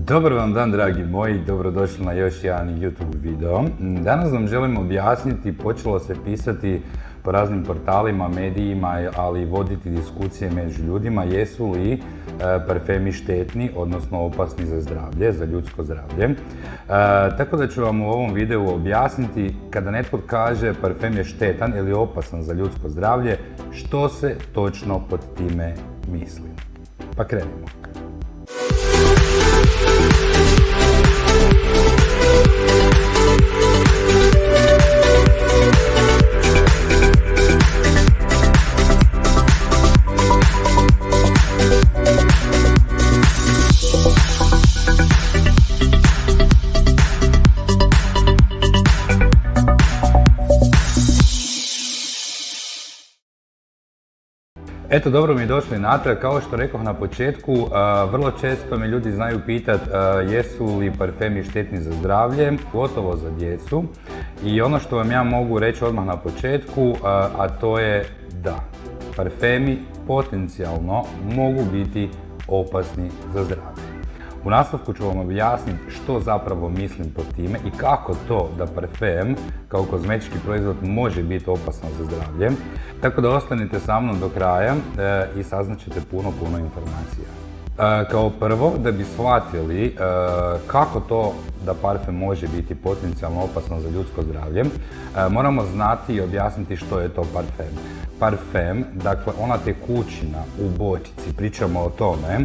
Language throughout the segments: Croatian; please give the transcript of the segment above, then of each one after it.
Dobar vam dan, dragi moji, dobrodošli na još jedan YouTube video. Danas vam želim objasniti, počelo se pisati po raznim portalima, medijima, ali i voditi diskusije među ljudima, jesu li parfemi štetni, odnosno opasni za zdravlje, za ljudsko zdravlje. Tako da ću vam u ovom videu objasniti, kada netko kaže parfem je štetan ili opasan za ljudsko zdravlje, što se točno pod time misli. Pa krenimo. Eto, dobro mi došli natrag. Kao što rekoh na početku, vrlo često me ljudi znaju pitati jesu li parfemi štetni za zdravlje, gotovo za djecu. I ono što vam ja mogu reći odmah na početku, a to je da, parfemi potencijalno mogu biti opasni za zdravlje. U nastavku ću vam objasniti što zapravo mislim pod time i kako to da parfem kao kozmetički proizvod može biti opasan za zdravlje. Tako da ostanite sa mnom do kraja i saznaćete puno informacija. Kao prvo, da bi shvatili kako to da parfem može biti potencijalno opasan za ljudsko zdravlje, moramo znati i objasniti što je to parfem. Parfem, dakle ona tekućina u bočici, pričamo o tome,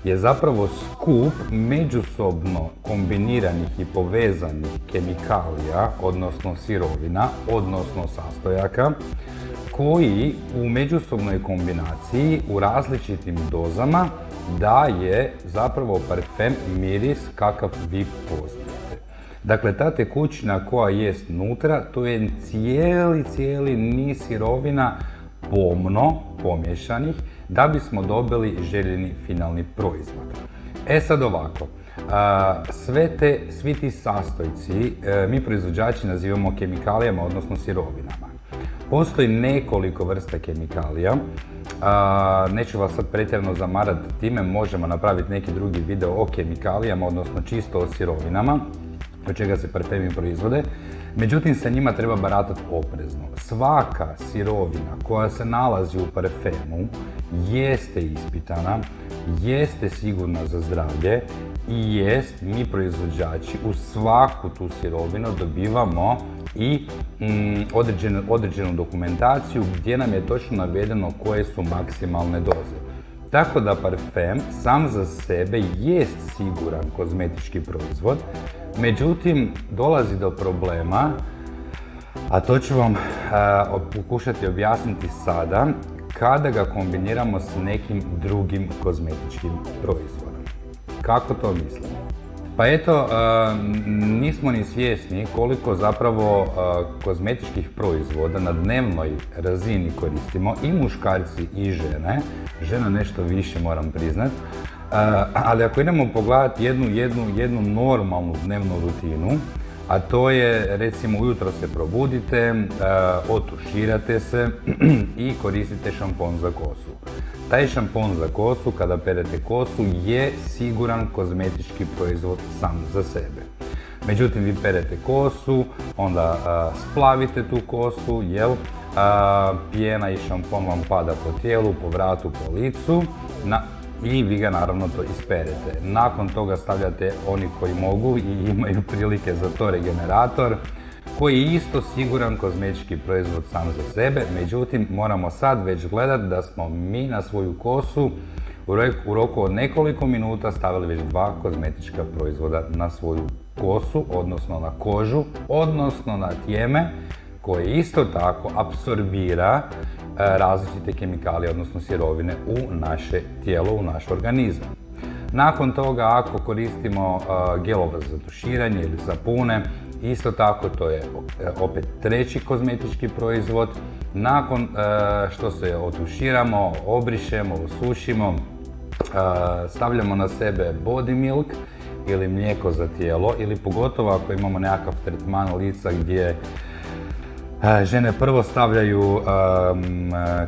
je zapravo skup međusobno kombiniranih i povezanih kemikalija, odnosno sirovina, odnosno sastojaka, koji u međusobnoj kombinaciji u različitim dozama daje zapravo parfem miris kakav vi poznate. Dakle, ta tekućina koja jest nutra, to je cijeli niz sirovina pomno pomješanih da bismo dobili željeni finalni proizvod. E sad ovako, svi ti sastojci mi proizvođači nazivamo kemikalijama, odnosno sirovinama. Postoji nekoliko vrsta kemikalija, neću vas sad pretjerano zamarati time, možemo napraviti neki drugi video o kemikalijama, odnosno čisto o sirovinama, od čega se parfemi proizvode. Međutim, sa njima treba baratati oprezno. Svaka sirovina koja se nalazi u parfemu jeste ispitana, jeste sigurna za zdravlje i jest, mi proizvođači u svaku tu sirovinu dobivamo i određenu dokumentaciju gdje nam je točno navedeno koje su maksimalne doze. Tako da parfem sam za sebe jest siguran kozmetički proizvod, međutim dolazi do problema, a to ću vam pokušati objasniti sada, kada ga kombiniramo s nekim drugim kozmetičkim proizvodom. Kako to mislim? Pa eto, nismo ni svjesni koliko zapravo kozmetičkih proizvoda na dnevnoj razini koristimo i muškarci i žene. Žena nešto više, moram priznat. Ali ako idemo pogledati jednu normalnu dnevnu rutinu, a to je, recimo, ujutro se probudite, otuširate se i koristite šampon za kosu. Taj šampon za kosu, kada perete kosu, je siguran kozmetički proizvod sam za sebe. Međutim, vi perete kosu, onda splavite tu kosu, pjena i šampon vam pada po tijelu, po vratu, po licu, i vi ga naravno to isperete. Nakon toga stavljate, oni koji mogu i imaju prilike za to, regenerator, koji je isto siguran kozmetički proizvod sam za sebe. Međutim, moramo sad već gledati da smo mi na svoju kosu u roku od nekoliko minuta stavili već 2 kozmetička proizvoda na svoju kosu, odnosno na kožu, odnosno na tijeme, koje isto tako apsorbira različite kemikalije, odnosno sirovine u naše tijelo, u naš organizam. Nakon toga, ako koristimo gelova za tuširanje ili sapune, isto tako to je opet treći kozmetički proizvod. Nakon što se otuširamo, obrišemo, osušimo, stavljamo na sebe body milk ili mlijeko za tijelo, ili pogotovo ako imamo nekakav tretman lica gdje Žene prvo stavljaju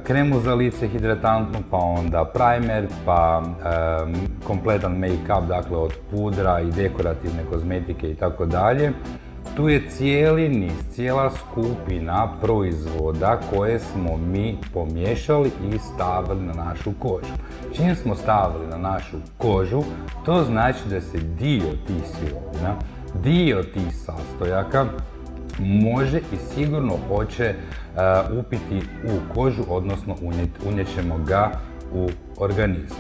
kremu za lice hidratantnu, pa onda primer, pa kompletan make-up, dakle od pudra i dekorativne kozmetike i tako dalje. Tu je cijeli niz, cijela skupina proizvoda koje smo mi pomiješali i stavili na našu kožu. Čim smo stavili na našu kožu, to znači da se dio tih sirovina, dio tih sastojaka može i sigurno hoće upiti u kožu, odnosno unijet ćemo ga u organizam.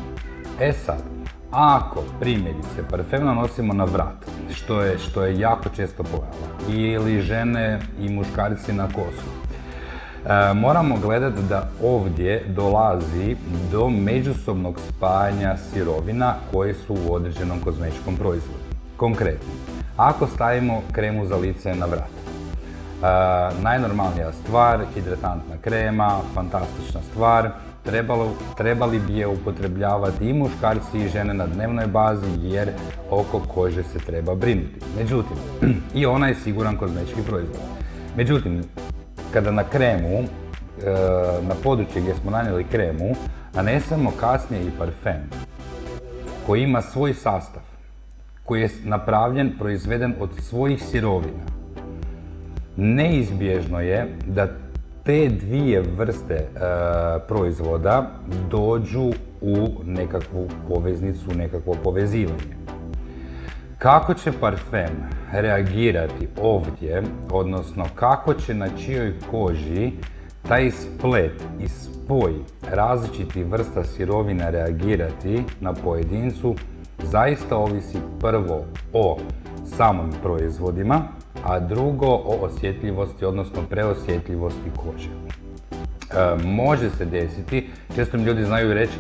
E sad, ako primjerice parfem nanosimo na vrat, što je jako često pojava, ili žene i muškarci na kosu, moramo gledati da ovdje dolazi do međusobnog spajanja sirovina koje su u određenom kozmetičkom proizvodu. Konkretno, ako stavimo kremu za lice na vrat, najnormalnija stvar, hidratantna krema, fantastična stvar, trebali bi je upotrebljavati i muškarci i žene na dnevnoj bazi jer oko kože se treba brinuti. Međutim, i ona je siguran kozmetički proizvod. Međutim, kada na kremu, na područje gdje smo nanijeli kremu, nanesemo kasnije i parfem koji ima svoj sastav, koji je napravljen, proizveden od svojih sirovina, neizbježno je da te dvije vrste proizvoda dođu u nekakvu poveznicu, nekakvo povezivanje. Kako će parfem reagirati ovdje, odnosno kako će na čijoj koži taj splet i spoj različitih vrsta sirovina reagirati na pojedincu, zaista ovisi prvo o samim proizvodima, a drugo o osjetljivosti, odnosno preosjetljivosti kože. Može se desiti, često mi ljudi znaju reći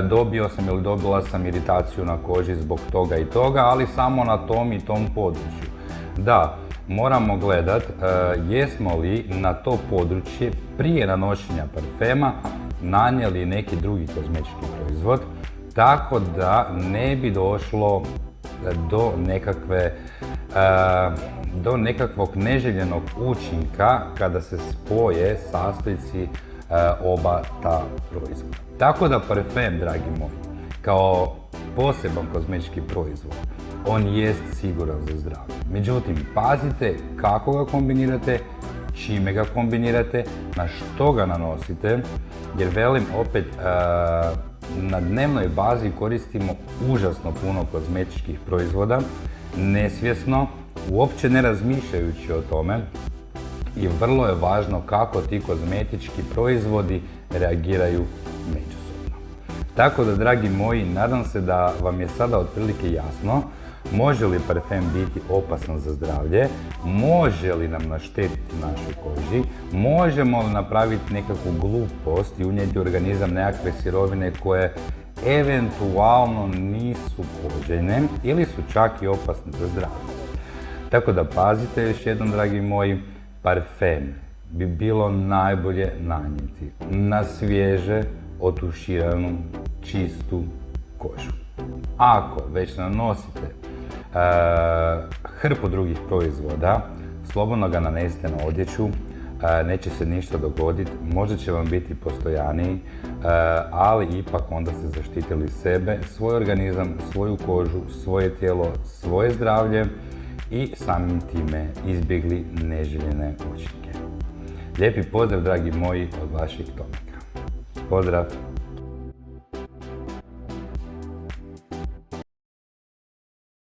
dobio sam ili dobila sam iritaciju na koži zbog toga i toga, ali samo na tom i tom području. Da, moramo gledat jesmo li na to područje prije nanošenja parfema nanijeli neki drugi kozmetički proizvod, tako da ne bi došlo do nekakvog neželjenog učinka kada se spoje sastojci oba ta proizvoda. Tako da parfem, dragi moji, kao poseban kozmetički proizvod, on jest siguran za zdravlje. Međutim, pazite kako ga kombinirate, čime ga kombinirate, na što ga nanosite, jer velim opet, na dnevnoj bazi koristimo užasno puno kozmetičkih proizvoda, nesvjesno, uopće ne razmišljajući o tome, i vrlo je važno kako ti kozmetički proizvodi reagiraju međusobno. Tako da, dragi moji, nadam se da vam je sada otprilike jasno može li parfem biti opasan za zdravlje, može li nam naštetiti našoj koži, možemo li napraviti nekakvu glupost i unijeti u organizam nekakve sirovine koje eventualno nisu poželjne ili su čak i opasne za zdravlje. Tako da pazite još jednom, dragi moji, parfem bi bilo najbolje nanijeti na svježe, otuširanu, čistu kožu. Ako već nanosite hrpu drugih proizvoda, slobodno ga nanesite na odjeću, neće se ništa dogoditi, možda će vam biti postojaniji, ali ipak onda ste zaštitili sebe, svoj organizam, svoju kožu, svoje tijelo, svoje zdravlje i samim time izbjegli neželjene učinke. Lijepi pozdrav, dragi moji, od vašeg Tomika. Pozdrav!